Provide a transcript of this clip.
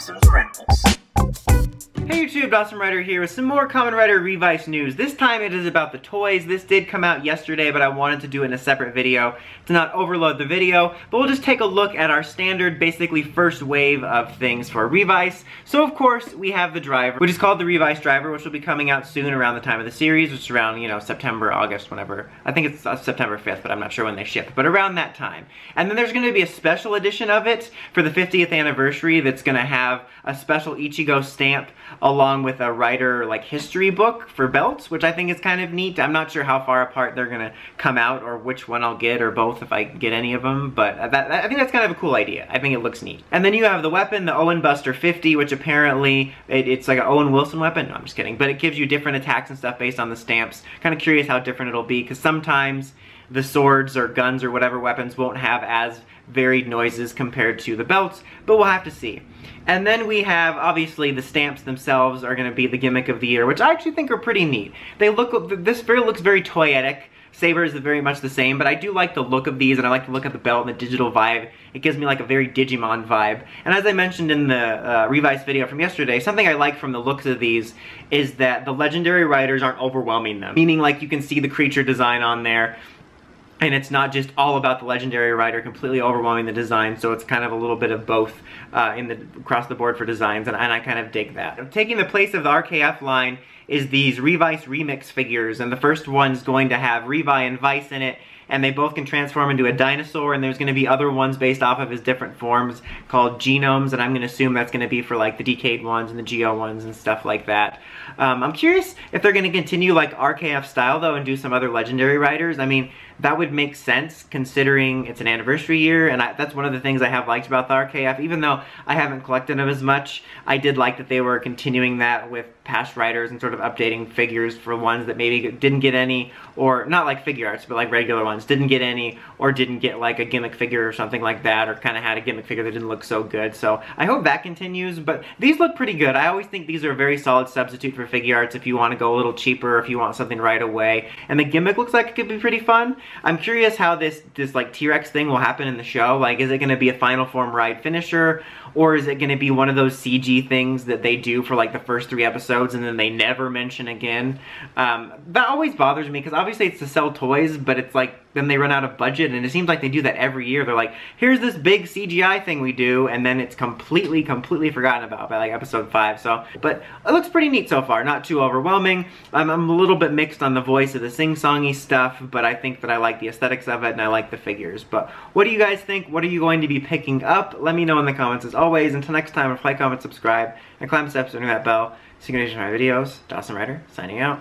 Dawson's Rentals. Hey YouTube, Dawson Rider here with some more Kamen Rider Revice news. This time it is about the toys. This did come out yesterday, but I wanted to do it in a separate video to not overload the video. But we'll just take a look at our standard, basically first wave of things for Revice. So of course, we have the driver, which is called the Revice Driver, which will be coming out soon around the time of the series, which is around, you know, September, August, whenever. I think it's September 5th, but I'm not sure when they ship, but around that time. And then there's going to be a special edition of it for the 50th anniversary that's going to have a special Ichigo stamp along with a Rider like history book for belts, which I think is kind of neat. I'm not sure how far apart they're gonna come out or which one I'll get or both if I get any of them, but I think that's kind of a cool idea. I think it looks neat. And then you have the weapon, the Owen Buster 50, which apparently it's like an Owen Wilson weapon. No, I'm just kidding, but it gives you different attacks and stuff based on the stamps. Kind of curious how different it'll be, because sometimes the swords or guns or whatever weapons won't have as varied noises compared to the belts, but we'll have to see. And then we have, obviously, the stamps themselves are going to be the gimmick of the year, which I actually think are pretty neat. They look, this looks very toyetic. Saber is very much the same, but I do like the look of these, and I like to look at the belt and the digital vibe. It gives me like a very Digimon vibe. And as I mentioned in the Revice video from yesterday, something I like from the looks of these is that the legendary riders aren't overwhelming them. Meaning, like, you can see the creature design on there, and it's not just all about the legendary rider completely overwhelming the design, so it's kind of a little bit of both across the board for designs, and I kind of dig that. Taking the place of the RKF line is these Revice Remix figures, and the first one's going to have Revi and Vice in it, and they both can transform into a dinosaur, and there's going to be other ones based off of his different forms called genomes, and I'm going to assume that's going to be for like the Decade ones and the Geo ones and stuff like that. I'm curious if they're going to continue like RKF style though and do some other legendary riders. I mean, that would make sense considering it's an anniversary year, and that's one of the things I have liked about the RKF. Even though I haven't collected them as much, I did like that they were continuing that with past riders and sort of updating figures for ones that maybe didn't get any, or not like figure arts, but like regular ones didn't get any, or didn't get like a gimmick figure or something like that, or kind of had a gimmick figure that didn't look so good. So I hope that continues, but these look pretty good. I always think these are a very solid substitute for figure arts if you want to go a little cheaper, if you want something right away. And the gimmick looks like it could be pretty fun. I'm curious how this like T-Rex thing will happen in the show. Like, is it going to be a final form ride finisher, or is it going to be one of those CG things that they do for like the first 3 episodes and then they never mention again? That always bothers me, because obviously it's to sell toys, but it's like then they run out of budget, and it seems like they do that every year. They're like, here's this big CGI thing we do, and then it's completely forgotten about by like episode 5. So, but it looks pretty neat so far, not too overwhelming. I'm a little bit mixed on the voice of the sing-songy stuff, but I think that I like the aesthetics of it and I like the figures. But what do you guys think? What are you going to be picking up? Let me know in the comments as always. Until next time, like, comment, subscribe, and climb the steps under that bell so you can get my videos. Dawson Rider, signing out.